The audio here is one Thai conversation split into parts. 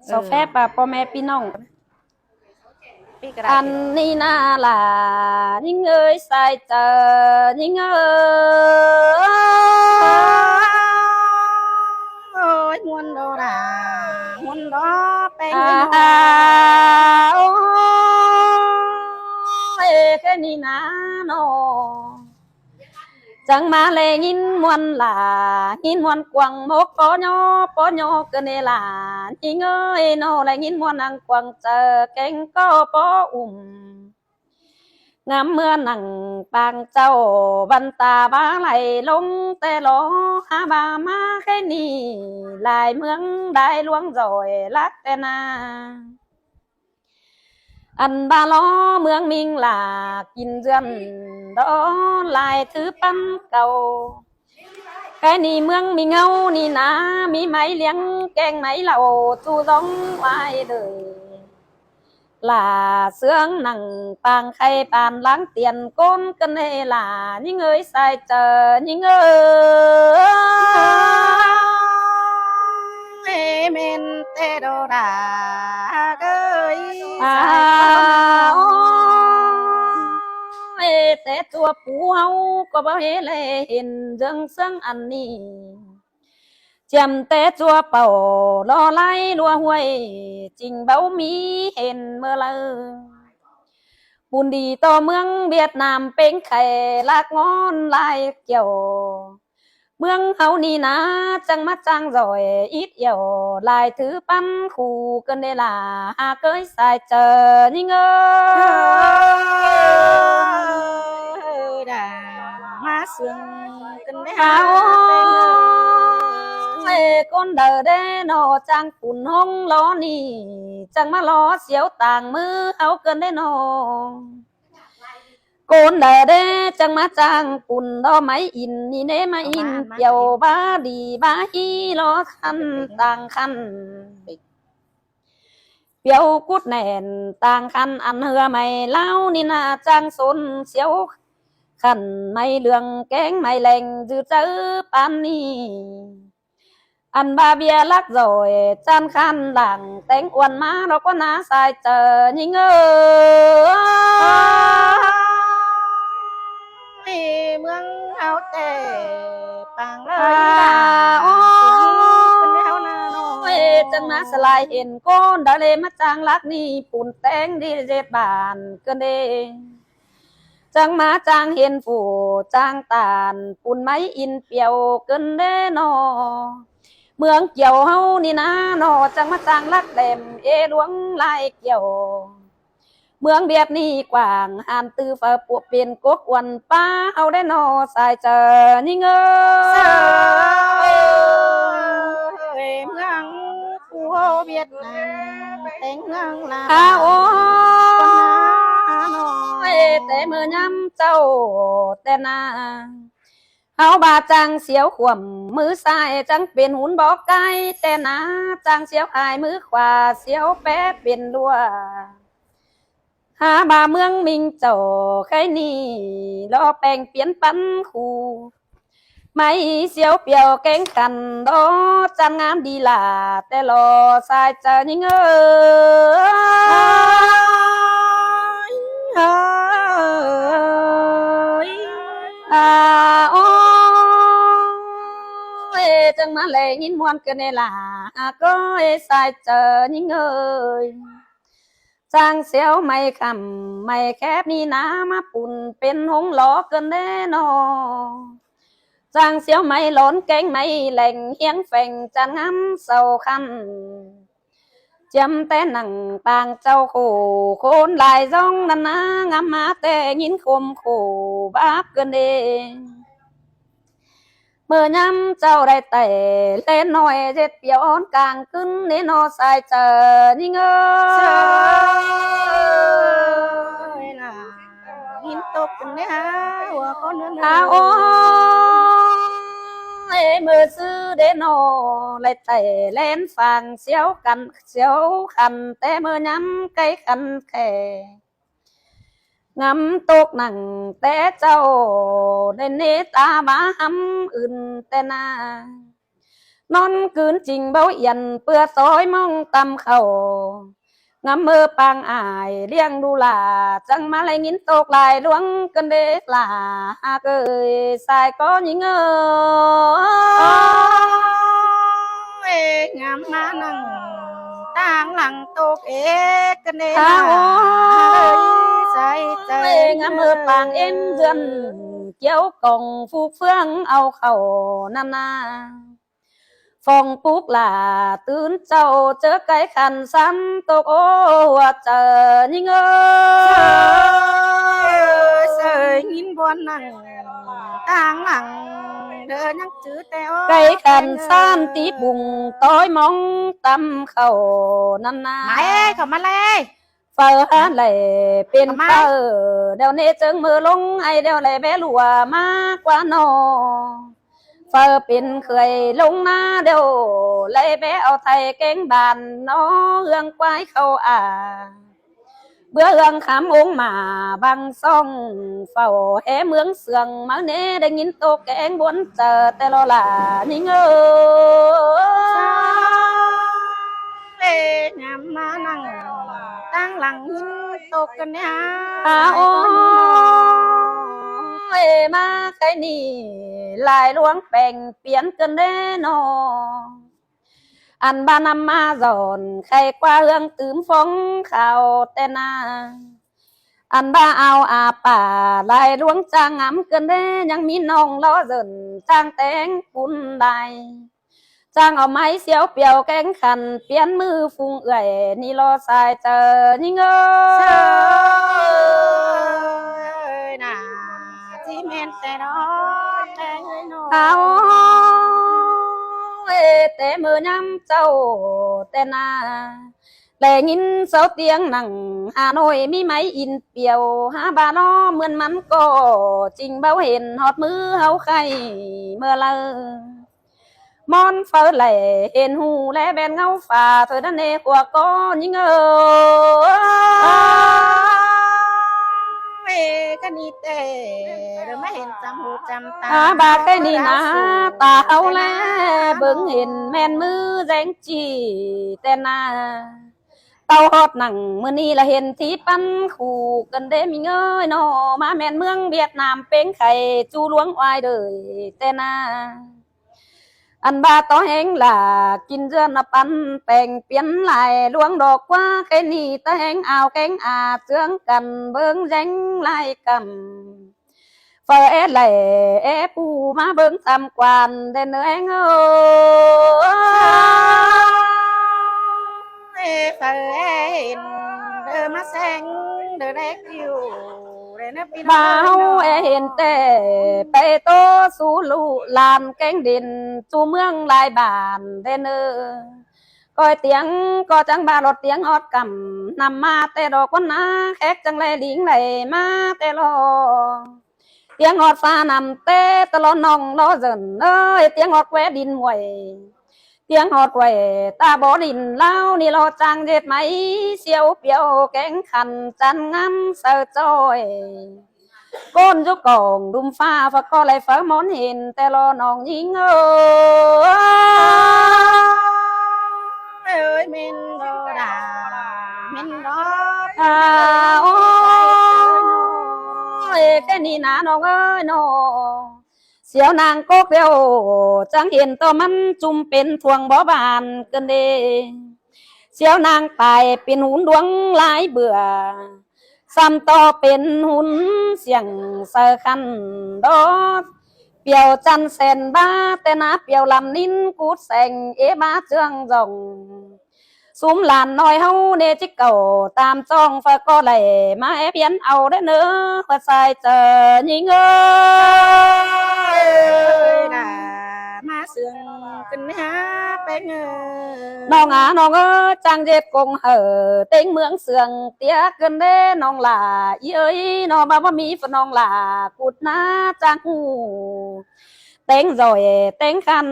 โซเฟปะพ่อแม่พี่น้องอันนี้น่าล่ะยิ่งเอ้ยใส่เจอยิ่งเอ้ยมวนโดดามวนดอเป็นโอ้ยแค่นี้นะโนจังมาเลยยินมวนล่ะยินมวนกวางมกปอญอเกินเนล่ะยิ่งเอ้ยโนเลยยินมวนนังกวางเจอเก่งก็ปออุ่มงามเมื่อนั่งปางเจ้าบันตาบ้าไหลลงแต่ลอหาบามาแค่นี้ลายเมืองได้ลวงจ่อยลักแต่นาอันบาล้อเมืองมิงหลากินเรือนดอลายถือปั้นเก่าแค่นี้เมืองมีเงานี่นะมีไหมเลี้ยงแกงไหมเหล่าจูร้องไว้เลยลาเสื้องหนังปางไข่ปานล้างเตียนก้นกันเนลายิ่งเอ้ยใส่เจอยิ่งเอ้ยเมนเตโดราเกยแต่ตัวปูเฮาก็บ่เห็นเรื่องเสื่องอันนี้จำแต่ตัวเป่ารอไล่รัวห้วยจริงเบ้ามีเห็นเมื่อไรบุญดีต่อเมืองเวียดนามเป็นไข่ลากงอนลายเกี่ยวเมืองเฮานี่นะจังมาจังจ่อยอีดเอี่ยวลายถือปั้นคู่กันได้ล่ะหาเกยสายเจอยิ่งด่ามาเสืองกันได้หาcon đời đê nọ trang phun hông ló nì chẳng mà ló xéo tàng mưa áo cơn đê nọ con đời đê chẳng mà trang phun đó máy in ni nê mà in dầu ba đi ba hi lo khăn tàng khăn biểu cút nền tàng khăn ăn hừa mày lao ni na trang xôn xéo khăn mày lường kén mày lành dư chớ pan ni anh ba bia lắc rồi chan khan làng tén uốn má nó có ná sai chờ nhìnเมืองเฮาแต่ปังเลยจังนะสลายเห็นก้นดาเลมาจางลักนี่ปุ่นแตงดีเจ็ดบานเกินเดจังมาจางเห็นฝูจางตาลปุ่นไม้อินเปียวเกินเดนอเมืองเกี่ยวเฮานี่นะนอจังมาจางลักแหลมเอหลวงลายเกี่ยวเมืองเบียดนี่กว่างหานตื้อฝ่าปวกเป็นกกวันป้าเฮาได้นอสายเจอนี่เงเมืองผู้เวียดนามแต่งเมืองลาโอ้แต่เมื่อยำเจ้าแต่นาเฮาบาจังเสียวขวมมือซ้ายจังเป็นหุ่นบอกไก่แต่นาจังเสียวหายมือขวาเสียวแปะเป็นดัวหาบาเมืองมิงเจ้าใครนี่รอแปลงเปลี่ยนปันคู่ไม่เสียวเปียวแกงขันดอจันงามดีล่ะแต่รอสายเจอยิ่งโอ้จังมาเลยยินมวนกันเนล่ะก็สายเจอยิ่งจางเสียวไม่คำไม่แคบนี่นะมาปุ่นเป็นหงล้อเกินแน่นอจางเสียวไม่หล้นแกงไม่แหล่งเฮียงแฝงจันงามเศร้าคันจำแต่หนังปางเจ้าโคโคนลายจ้องนั่นนะงามมาแต่ยินคมโคบาปเกินเองเมื่อยำเจ้าได้แต่เล่นหน่อยเจ็ดเปียวอ่อนกลางขึ้นเนนอสายเจอยิ่งหินตกกันได้ฮะหัวเขาเนื้อโอ้เมื่อซื้อเดนอได้แต่เล่นฟังเสียวกันเสียวคันแต่เมื่อยำไกลคันแค่งำตกหนังแต่เจ้าได้เนตาบาหำอื่นแต่นา นอนคืนจริงเบาเอียนเปื่อซอยมองตำเขางำมือปางอายเลี้ยงดูหลาจังมาเลยงินตกลายล้วงกันเด็กหลาเกยสายก็ยิงเองามมานั่งต่างหลังตกเอกันเด้ใส่ใจงำมือปางเอ็มเดือนเกี่ยวกล่องฟูกเฟืองเอาเข้านำนาฟองปุกหลาตื่นเจ้าเจอไก่ขันซ้ำตกโอ้เจอยิงเสยยินบวนนั่งต่างหลังเดินยังจื้อแต่ไก่ขันซ้ำตีบุงต้อยมองตำเข้านำนามาเขามาเลยเฝ้าหาไหลเป็นเฝ้าเดี๋ยวนี้จึงมือลงไอเดี๋ยวไหลแม่ลัวมากกว่านอเฝ้าเป็นเคยลงหน้าเดี๋ยวไหลแม่เอาไทยเก่งบานน้อเอื้องควายเข้าเบื่อเอื้องขามองมาบังซ่องเฝ้าแห่เมืองเสืองมาเน่ได้ยินโตแกงบนเจอแต่ละล่ะนี่เงงามมานั่งตั้งหลังตกกันเนี่ยโอ้มาใครนี่ลายล้วงแป่งเปลี่ยนกันแน่นออันบ้านำมาสอนใครกว่าเรื่องตื่มฟองข่าวแต่นาอันบ้าเอาอาป่าลายล้วงจางงำกันแน่ยังมีน้องล้อเดินจางแตงปุ่นได้จ้างเอาไม้เสียวเปียวแกงขันเปลี่ยนมือฟุงเอื่อยนี่รอสายเจอนี่เงยน่ะที่เมนแต่รอแต่โน่เอาแต่มือย้ำเจ้าแต่นาแต่ยินเสาเตียงนั่งหาหน่อยมีไม้อินเปียวหาบาล้อเหมือนมันก็จริงเบาเห็นหอดมือเฮาใครเมื่อไรมอนเฝ้าไหลเห็นหูและแบนเงาฝ่าเธอดันเนหัวก้อนยิงกันนี่เตะหรือไม่เห็นจำหูจำตาบาแค่นี้นะตาเอาแล้วเบิ่งเห็นแม่นมือแรงจีแต่นาเต้าฮอดหนังมื้อนี้ละเห็นที่ปั้นคู่กันเด้มีเงยนอมาแม่นเมืองเวียดนามเป็งไข่จูหลวงอายเด้ยแต่นาอันบาต่อแห้งล่ะกินเจือนปันแป้งเปลี่ยนลายลวงดอกว่าแค่นี้ตะแห้งเอาแกงเจืองกันเบิ่งแรงลายกำเฟอไหลปูมาเบิ่งทำกวนได้เนื้อเงเฟอเห็นเดินมาแซงเดินเล็กอยู่บ่าวเห็นแต่ไปโตสู่ลูลานแกงดินสู่เมืองลายบานได้เนื้อก้อยเตียงก็จังบารถเตียงฮอดกำนำมาแต่ดอกวันนาแขกจังเลยลิงไหลมาแต่รอเตียงฮอดฟ้านำเตะตลอดน้องล้อเจินเตียงฮอดแวดินมวยเตียงฮอดไว้ตาบ่ดินเล่านี่รอจังเด็ดไหมเสียวเปียวแกงขันจันงำเสือจอยก้นจุกกองดุมฟ้าฝักก็ไหลฟ้ามอนเห็นแต่รอน้องยิงเอ้ยมินโดดามินโดโอ้แค่นี้นะน้องเอ้ยน้องเสียวนางก็เดียวจังเห็นตัวมันจุ่มเป็นทวงบ่บานกันเดเสียวนางไปเป็นหุ่นดวงหลายเบื่อซ้ำต่อเป็นหุ่นเสียงเสือคันดอเปียวจันเซนบ้าแต่นาเปียวลำนิ้นกูดแสงบ้าเจืองจงซุ้มหลานน้อยเฮาเนจิเก่าตามจ้องฟ้าก็ไหลมาเพียนเอาได้เนื้อหัวใจเจอยิงน่ะมาเสืองกันหาไปเงยน้องน้องจังเจ็บกงเต็งเมืองเสืองเตี้ยกันเด้น้องหล่าเอ้ยน้องบ้ามีฝนน้องหล่ากุดหน้าจังหูเต็งrồiเต็งคัน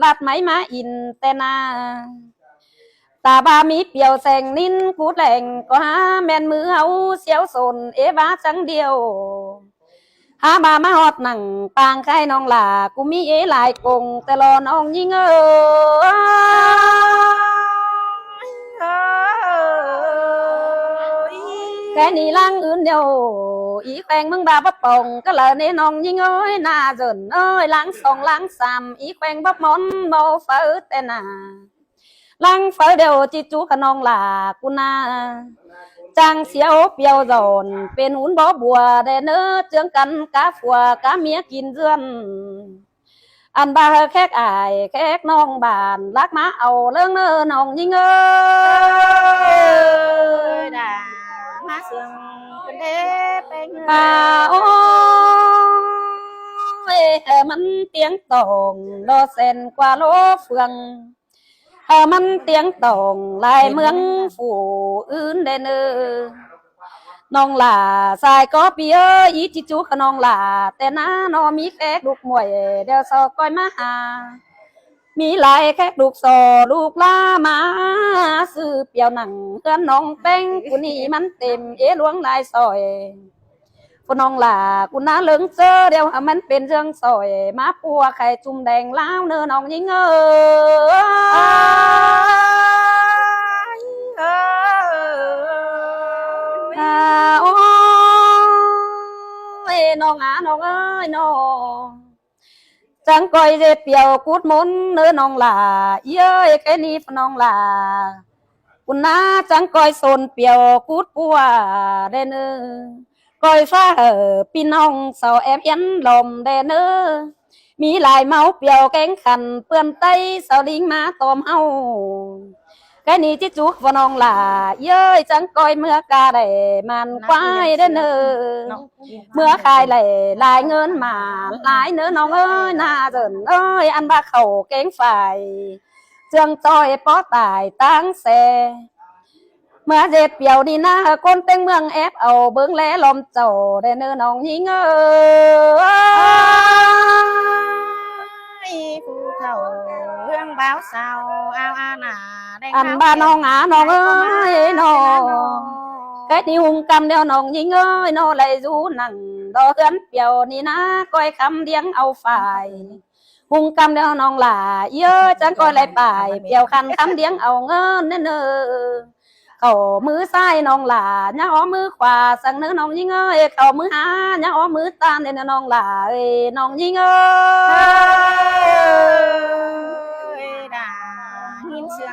ลาดไม้มาอินแต่นาตาบามีเปียวแสงนิ้นกูแหล่งก็หาแม่นมือเฮาเสียวสนบ้าจังเดียว หาบามาฮอดหนังปางไข่น้องหล่ากูมีเอหลายกงแต่รอน้องยิ่งแค่นี้ล่างอื่นเดียวอีแขวงมึงบาบปองก็เลยในน้องยิ่งหน้าเจินล้างสองล้างสามอีแขวงบับมอนเบาเฟ้อแต่หน้าล้างเฟ้อเดียวจิจูขนองหล่ากูนาจังเสียวเปียวดอนเป็นหุ่นบ่บัวได้เนื้อเจืองกันกาฝัวกาเมียกินเรือนอันบาแขกอายแขกน้องบานรักมาเอาเรื่องเนื้อน้องยิ่งด่ามาเสืองเป็นเด้เป็นโอ้มันเตียงตองโลเซนกว่าโลเฟืองมันเตียงตองลายเมืองฝูอื่นได้เนื้อน้องหล่าสายก็เปียอีจิจูขน้องหล่าแต่น้านอมีแขกลูกมวยเดี๋ยวสอก้อยมาหามีหลายแขกลูกซอลูกล่ามาซื้อเปียวหนังเพื่อนน้องแป้งกูนี่มันเต็มเอหลวงลายซอยกูน้องหล่ากูน่าเลิงเจอเดี๋ยวมันเป็นเรื่องซอยมาปัวไข่จุ่มแดงล้าวเนื้อน้องยิ่งโอ้ยน้องน้องเอ้ยน้องจังก้อยเจ็บเปียวกูดมุนเนื้อน้องหล่าเย้ยแค่นี้น้องหล่าคุณน้าจังก้อยโซนเปียวกูดปัวได้เนื้อก้อยฟ้าพี่น้องเสาแอบยันลมได้เนื้อมีหลายเมาเปียวแกงขันเปื้อนไตเสาลิงมาตอมเฮาแค่นี้จิจุกน้องหล่าเย้ยจังก้อยเมื่อกาได้มันควายได้เนื้อเมื่อขายเลยลายเงินมาลายเนื้อน้องเอ้ยน่าเดินเอ้ยอันบาเข่าเก่งฝ่ายเจืองจอยป้อตายตั้งแสเมื่อเจ็ดเปียวนี่นะคนเต็งเมืองแอบเอาเบิ้งแลลมเจ้าได้เนื้อน้องยิงผู้เฒ่าเรื่องบ้าวสาวเอาอาหนาอันบ้านน้องน้องเอ้ยน้องcái đi hung cầm đeo nòng nhìn ơi nó lại rú nặng đó gắn piều ni ná coi khăm điếng âu phải hung cầm đeo nòng là ơi chẳng coi lại phải piều khăn khăm điếng âu ngơ nên khẩu mứ sai nòng là nhá ó mứ khỏa sang nữ nòng nhìn ơi khẩu mứ há nhá ó mứ tan nên nòng là nòng nhìn ơi đã nhìn sương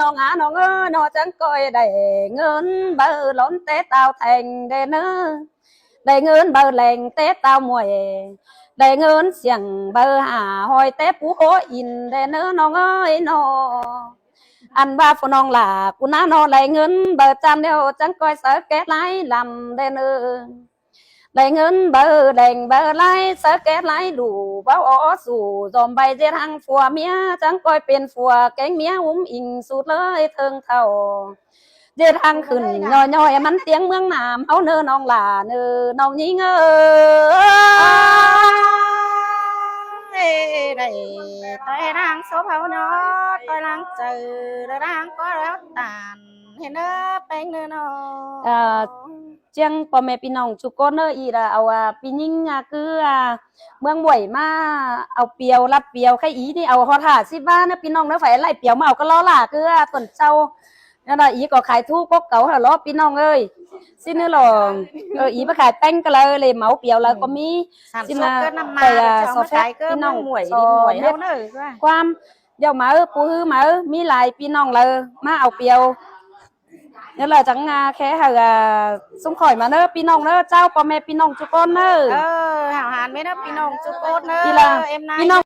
น้องน้องเอ้ยน้องจังก้อยได้เงินเบอร์ล้นเตะเตาแทงได้เนื้อได้เงินเบอร์แหล่งเตะเตามวยได้เงินเสียงเบอร์หาหอยเตะปูโออินได้เนื้อน้องเอ้ยน้องอันว่าฝนน้องหล่ากูน้าน้องได้เงินเบอร์จำเดียวจังก้อยเสือแก่ไล่ลำได้เนื้อได้เงินเบอร์แดงเบอร์ไล่เสือแก่ไล่ดูเบาอ้อสู่จอมใบเจ็ดหังฝัวเมียจังก้อยเป็นฝัวแกงเมียอุ้มอิงสุดเลยเทิงเท่าเจ็ดหังขึ้นย่อยมันเตียงเมืองน้ำเอาเนื้อน้องหล่าเนื้อน้องยิงได้ต่อยร่างโซเผาเนาะต่อยร่างเจอร่างก็แล้วตานเห็นเนื้อเป็นเนื้อน้องเจียงพ่อแม่พี่น้องทุกคนอีละเอาปีนิ่งคือเมืองบ่อยมาเอาเปียวรับเปียวแค่อีนี่เอาฮอด50 บาทนะพี่น้องนะฝ่ายไล่เปียวมาเอาก็ล้อล่ะคือต้นเจ้านั่นน่ะอีก็ขายทูกกเก่าหาล้อพี่น้องเอ้ยสิเนื้อหลองอีมาขายแป้งก็เลยเหมาเปียวแล้วก็มีสิมาไปสอบพี่น้องหมวยดีหมวยเฮาเด้อความเดี๋ยวมาปูฮื้อมามีหลายพี่น้องเลยมาเอาเปียวนี่แหละจังแค่สมข่อยมาเนอะพี่น้องเนอะเจ้าพ่อแม่พี่น้องทุกคนเนอะหาหานไม่เนอะพี่น้องทุกคนเนอะพี่น้อง